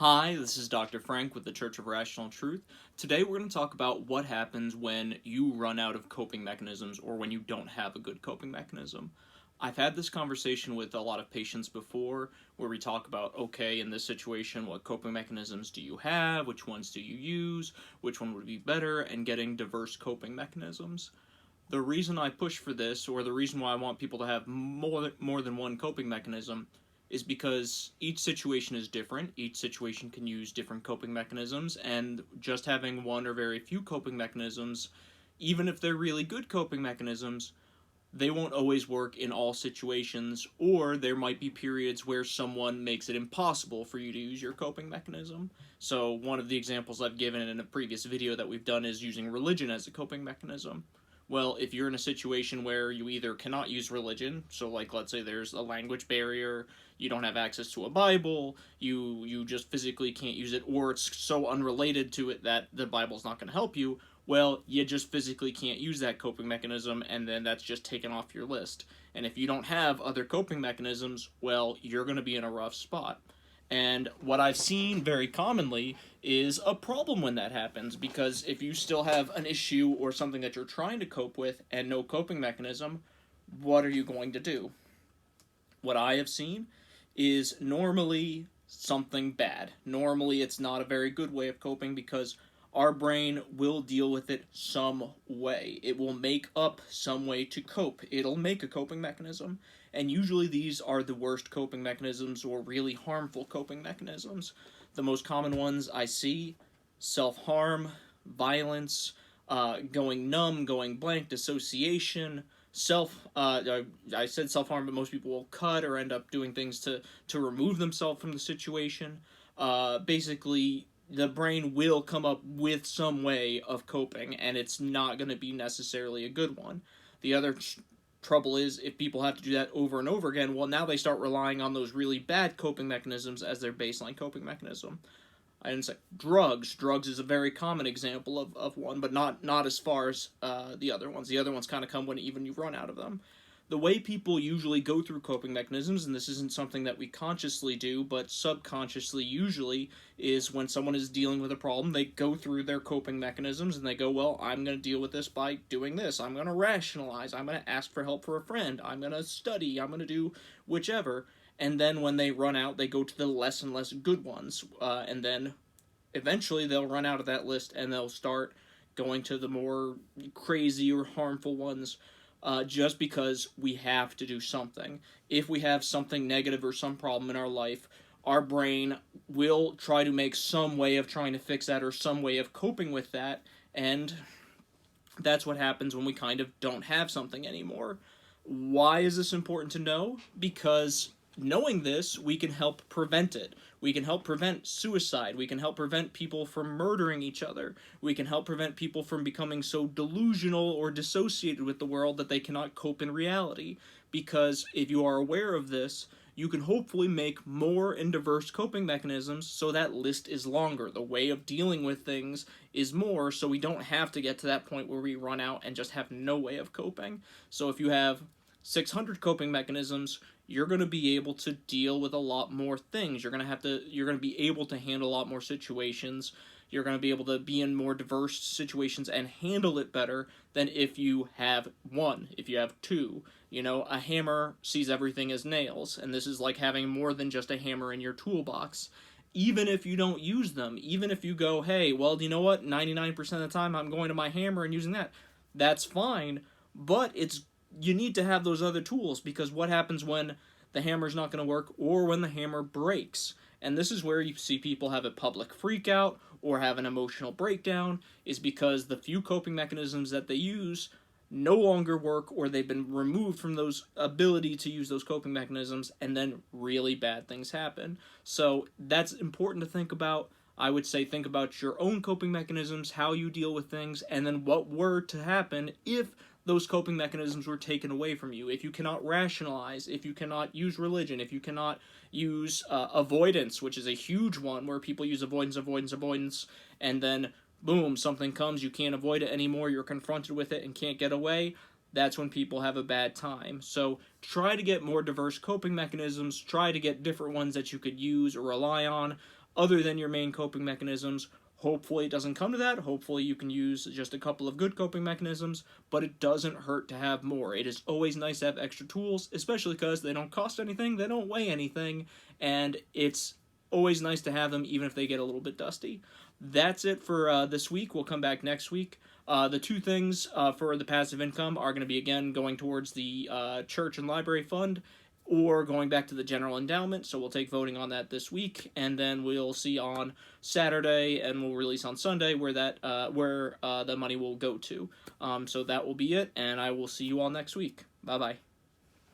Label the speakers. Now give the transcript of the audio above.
Speaker 1: Hi, this is Dr. Frank with the Church of Rational Truth. Today we're going to talk about what happens when you run out of coping mechanisms or when you don't have a good coping mechanism. I've had this conversation with a lot of patients before where we talk about, okay, in this situation, what coping mechanisms do you have? Which ones do you use? Which one would be better? And getting diverse coping mechanisms. The reason I push for this, or the reason why I want people to have more than one coping mechanism, is because each situation is different. Each situation can use different coping mechanisms, and just having one or very few coping mechanisms, even if they're really good coping mechanisms, they won't always work in all situations, or there might be periods where someone makes it impossible for you to use your coping mechanism. So, one of the examples I've given in a previous video that we've done is using religion as a coping mechanism. Well, if you're in a situation where you either cannot use religion, so like let's say there's a language barrier, you don't have access to a Bible, you just physically can't use it, or it's so unrelated to it that the Bible's not going to help you, well, you just physically can't use that coping mechanism, and then that's just taken off your list. And if you don't have other coping mechanisms, well, you're going to be in a rough spot. And what I've seen very commonly is a problem when that happens, because if you still have an issue or something that you're trying to cope with and no coping mechanism, what are you going to do? What I have seen is normally something bad. Normally, it's not a very good way of coping because our brain will deal with it some way. It will make up some way to cope. It'll make a coping mechanism, and usually these are the worst coping mechanisms or really harmful coping mechanisms. The most common ones I see: self harm, violence, going numb, going blank, dissociation, I said self harm, but most people will cut or end up doing things to remove themselves from the situation. Basically, the brain will come up with some way of coping, and it's not going to be necessarily a good one. The other trouble is if people have to do that over and over again, well, now they start relying on those really bad coping mechanisms as their baseline coping mechanism. I didn't say drugs. Drugs is a very common example of one, but not as far as the other ones. The other ones kind of come when even you run out of them. The way people usually go through coping mechanisms, and this isn't something that we consciously do, but subconsciously usually, is when someone is dealing with a problem, they go through their coping mechanisms and they go, well, I'm going to deal with this by doing this. I'm going to rationalize. I'm going to ask for help for a friend. I'm going to study. I'm going to do whichever. And then when they run out, they go to the less and less good ones. And then eventually they'll run out of that list and they'll start going to the more crazy or harmful ones, just because we have to do something. If we have something negative or some problem in our life, our brain will try to make some way of trying to fix that or some way of coping with that, and that's what happens when we kind of don't have something anymore. Why is this important to know? Because knowing this, we can help prevent it. We can help prevent suicide. We can help prevent people from murdering each other. We can help prevent people from becoming so delusional or dissociated with the world that they cannot cope in reality. Because if you are aware of this, you can hopefully make more and diverse coping mechanisms so that list is longer. The way of dealing with things is more, so we don't have to get to that point where we run out and just have no way of coping. So if you have 600 coping mechanisms, you're going to be able to deal with a lot more things. You're going to be able to handle a lot more situations. You're going to be able to be in more diverse situations and handle it better than if you have one, if you have two. You know, a hammer sees everything as nails, and this is like having more than just a hammer in your toolbox. Even if you don't use them, even if you go, hey, well, you know what, 99% of the time I'm going to my hammer and using that, that's fine, but you need to have those other tools, because what happens when the hammer's not going to work or when the hammer breaks? And this is where you see people have a public freak out or have an emotional breakdown, is because the few coping mechanisms that they use no longer work, or they've been removed from those ability to use those coping mechanisms, and then really bad things happen. So that's important to think about. I would say think about your own coping mechanisms, how you deal with things, and then what were to happen if those coping mechanisms were taken away from you. If you cannot rationalize, if you cannot use religion, if you cannot use avoidance, which is a huge one where people use avoidance, and then boom, something comes, you can't avoid it anymore, you're confronted with it and can't get away, that's when people have a bad time. So try to get more diverse coping mechanisms, try to get different ones that you could use or rely on. other than your main coping mechanisms. Hopefully it doesn't come to that. Hopefully you can use just a couple of good coping mechanisms, but it doesn't hurt to have more. It is always nice to have extra tools, especially because they don't cost anything, they don't weigh anything, and it's always nice to have them even if they get a little bit dusty. That's it for this week. We'll come back next week. The two things for the passive income are going to be, again, going towards the church and library fund, or going back to the general endowment. So we'll take voting on that this week, and then we'll see on Saturday, and we'll release on Sunday where the money will go to. So that will be it, and I will see you all next week. Bye bye.